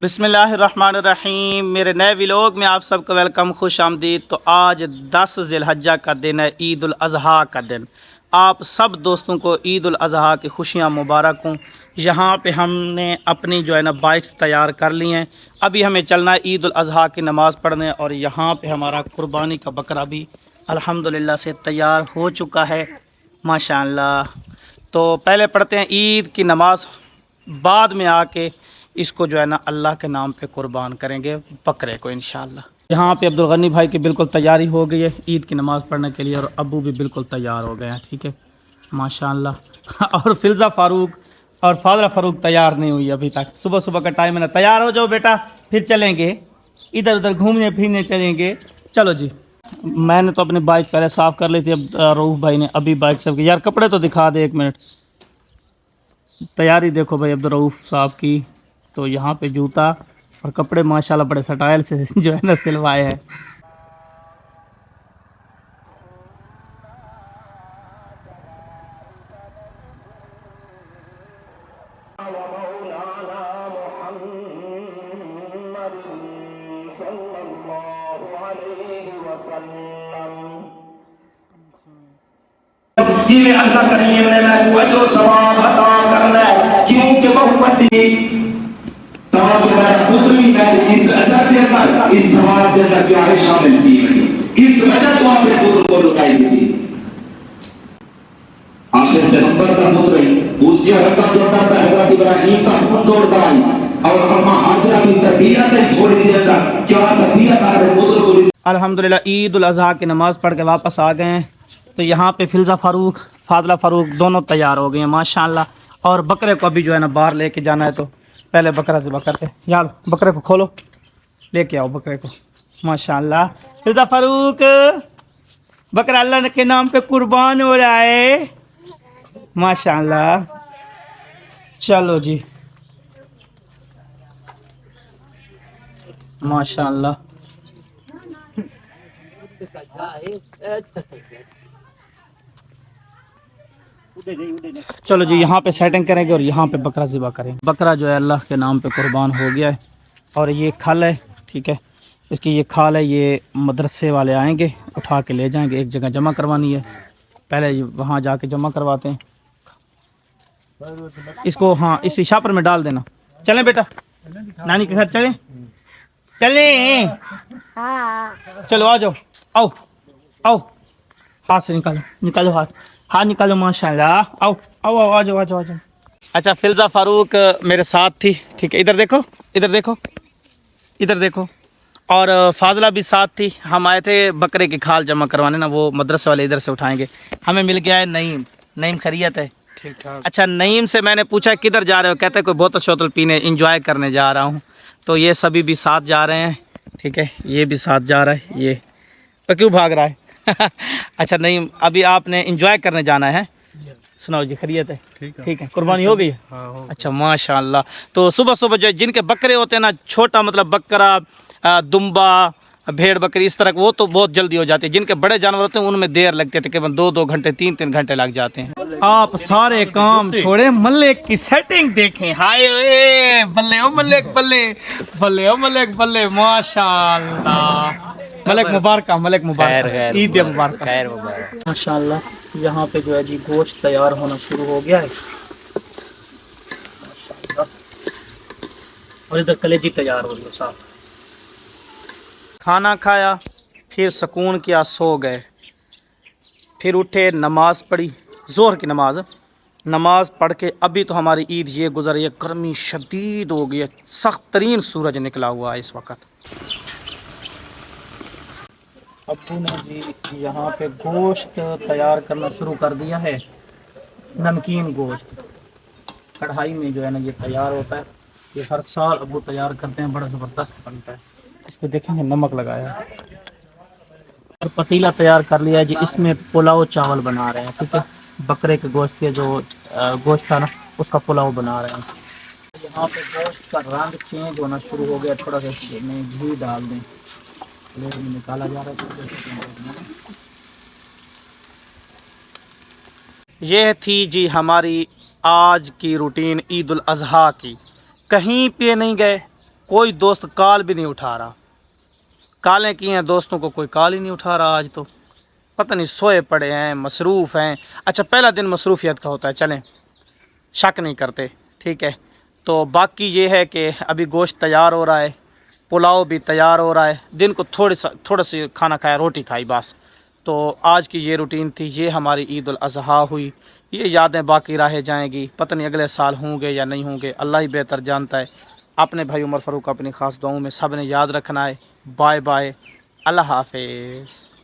बिस्मिल्लाहिर्रहमानिर्रहीम। मेरे नए व्लॉग में आप सबको वेलकम, खुश आमदीद। तो आज 10 ज़िलहज्जा का दिन है, ईद उल अज़हा का दिन। आप सब दोस्तों को ईद उल अज़हा की खुशियाँ मुबारक हों। यहाँ पे हमने अपनी जो है ना बाइक्स तैयार कर ली हैं। अभी हमें चलना है ईद उल अज़हा की नमाज़ पढ़ने, और यहाँ पे हमारा कुर्बानी का बकरा भी अल्हम्दुलिल्लाह से तैयार हो चुका है माशाअल्लाह। तो पहले पढ़ते हैं ईद की नमाज़, बाद में आके इसको जो है ना अल्लाह के नाम पे कुर्बान करेंगे बकरे को इंशाअल्लाह। यहाँ पे अब्दुल गनी भाई की बिल्कुल तैयारी हो गई है ईद की नमाज़ पढ़ने के लिए, और अबू भी बिल्कुल तैयार हो गए हैं, ठीक है माशाअल्लाह। और फिल्ज़ा फ़ारूक और फादरा फ़ारूक तैयार नहीं हुई अभी तक। सुबह सुबह का टाइम है ना, तैयार हो जाओ बेटा, फिर चलेंगे इधर उधर घूमने फिरने चलेंगे। चलो जी। मैंने तो अपनी बाइक पहले साफ़ कर ली थी, अब रऊफ़ भाई ने अभी बाइक साफ़ की। यार कपड़े तो दिखा दे, एक मिनट। तैयारी देखो भाई अब्दुल रऊफ़ साहब की। तो यहाँ पे जूता और कपड़े माशाल्लाह बड़े स्टाइल से जो है ना सिलवाए हैं। जिन्हें अल्लाह करीम ने मैं को अजर सवाब अता करना है, क्योंकि बहुमती ताज मेरा पुत्र भी है। इस अजर के अंदर, इस सवाब के अंदर क्या है शामिल की है, इस वजह तो आपने पुत्र को लुटाई दी। आखिर पैगंबर का पुत्र है, उसकी हरकत जोड़ता था हजरत इब्राहिम का खून तोड़ता है, और अम्मा हाजरा की तरबियत है छोड़ दिया। क्या तरबियत आपने पुत्र को दी। अल्हम्दुलिल्लाह ईद उल अज़हा की नमाज़ पढ़ के वापस आ गए हैं। तो यहाँ पे फिल्ज़ा फ़ारूक फादला फ़ारूक दोनों तैयार हो गए हैं माशाअल्लाह। और बकरे को अभी जो है ना बाहर लेके जाना है, तो पहले बकरा ज़िबा करते हैं। यार बकरे को खोलो, लेके आओ बकरे को माशाअल्लाह। फिल्ज़ा फ़ारूक, बकरा अल्लाह के नाम पे कुर्बान हो रहा है माशाअल्लाह। चलो जी माशाअल्लाह। चलो जी, यहाँ पे सेटिंग करेंगे और यहाँ पे बकरा ज़िबा करेंगे। बकरा जो है अल्लाह के नाम पे कुर्बान हो गया है। और ये खल है, ठीक है, इसकी ये खाल है। ये मदरसे वाले आएंगे, उठा के ले जाएंगे, एक जगह जमा करवानी है। पहले वहाँ जाके जमा करवाते हैं इसको। हाँ, इस शापर में डाल देना। चलें बेटा, नानी के घर चलें, चलें। चलो आ जाओ, आओ आओ, हाथ से निकालो, निकालो हाथ, हाथ निकालो माशाल्लाह। आओ आओ आओ, आ जाओ आ जाओ आ जाओ। अच्छा, फिल्ज़ा फ़ारूक मेरे साथ थी, ठीक है। इधर देखो, इधर देखो, इधर देखो। और फाजला भी साथ थी। हम आए थे बकरे की खाल जमा करवाने ना, वो मदरसे वाले इधर से उठाएंगे। हमें मिल गया है नईम। नईम खैरियत है? ठीक ठाक। अच्छा, नईम से मैंने पूछा किधर जा रहे हो, कहते कोई बोतल शोतल पीने, इंजॉय करने जा रहा हूँ। तो ये सभी भी साथ जा रहे हैं, ठीक है। ये भी साथ जा रहा है, ये तो क्यों भाग रहा है? अच्छा नईम, अभी आपने इंजॉय करने जाना है। सुनाओ जी, खैरियत है? ठीक है। कुर्बानी हो गई? हाँ, अच्छा माशाल्लाह। तो सुबह सुबह जो जिनके बकरे होते हैं ना, छोटा मतलब बकरा, दुम्बा, भेड़ बकरी, इस तरह वो तो बहुत जल्दी हो जाती है। जिनके बड़े जानवर होते हैं उनमें देर लगती है, तकरीबन 2-2 घंटे 3-3 घंटे लग जाते हैं। आप सारे काम छोड़े, मल्लेक की सेटिंग देखें। हाय बल्ले ओ मल्लेक, बल्ले बल्ले ओ मल्लेक, बल्ले माशाल्लाह। मलिक मुबारक, मलिक मुबारक, ईद मुबारक, खैर मुबारक माशाल्लाह। यहाँ पे जो है जी गोश्त तैयार होना शुरू हो गया है और इधर कलेजी तैयार हो रही है साथ। खाना खाया, फिर सुकून किया, सो गए, फिर उठे, नमाज पढ़ी, ज़ोहर की नमाज पढ़ के अभी तो हमारी ईद ये गुजर रही है। गर्मी शदीद हो गई है, सख्त तरीन सूरज निकला हुआ है इस वक्त। अब्बू ने जी यहाँ पे गोश्त तैयार करना शुरू कर दिया है। नमकीन गोश्त कढ़ाई में जो है ना ये तैयार होता है। ये हर साल अब्बू तैयार करते हैं, बड़ा ज़बरदस्त बनता है। इसको देखेंगे, नमक लगाया है। और पतीला तैयार कर लिया है जी, इसमें पुलाव चावल बना रहे हैं, ठीक है। बकरे के गोश्त के जो गोश्त था ना, उसका पुलाव बना रहे हैं। यहाँ पे गोश्त का रंग चेंज होना शुरू हो गया, थोड़ा सा इसमें घी डाल दें, प्लेट में निकाला जा रहा है। ये थी जी हमारी آج کی روٹین عید الاضحیٰ کی، کہیں پہ نہیں گئے، کوئی دوست کال بھی نہیں اٹھا رہا، کالیں کی ہیں دوستوں کو کوئی کال ہی نہیں اٹھا رہا، آج تو پتہ نہیں سوئے پڑے ہیں، مصروف ہیں۔ اچھا پہلا دن مصروفیت کا ہوتا ہے، چلیں شک نہیں کرتے، ٹھیک ہے۔ تو باقی یہ ہے کہ ابھی گوشت تیار ہو رہا ہے، پلاؤ بھی تیار ہو رہا ہے، دن کو تھوڑا سا کھانا کھایا، روٹی کھائی بس۔ تو آج کی یہ روٹین تھی، یہ ہماری عید الاضحیٰ ہوئی، یہ یادیں باقی رہ جائیں گی، پتہ نہیں اگلے سال ہوں گے یا نہیں ہوں گے، اللہ ہی بہتر جانتا ہے۔ اپنے بھائی عمر فاروق اپنی خاص دعاؤں میں سب نے یاد رکھنا ہے۔ بائے بائے، اللہ حافظ۔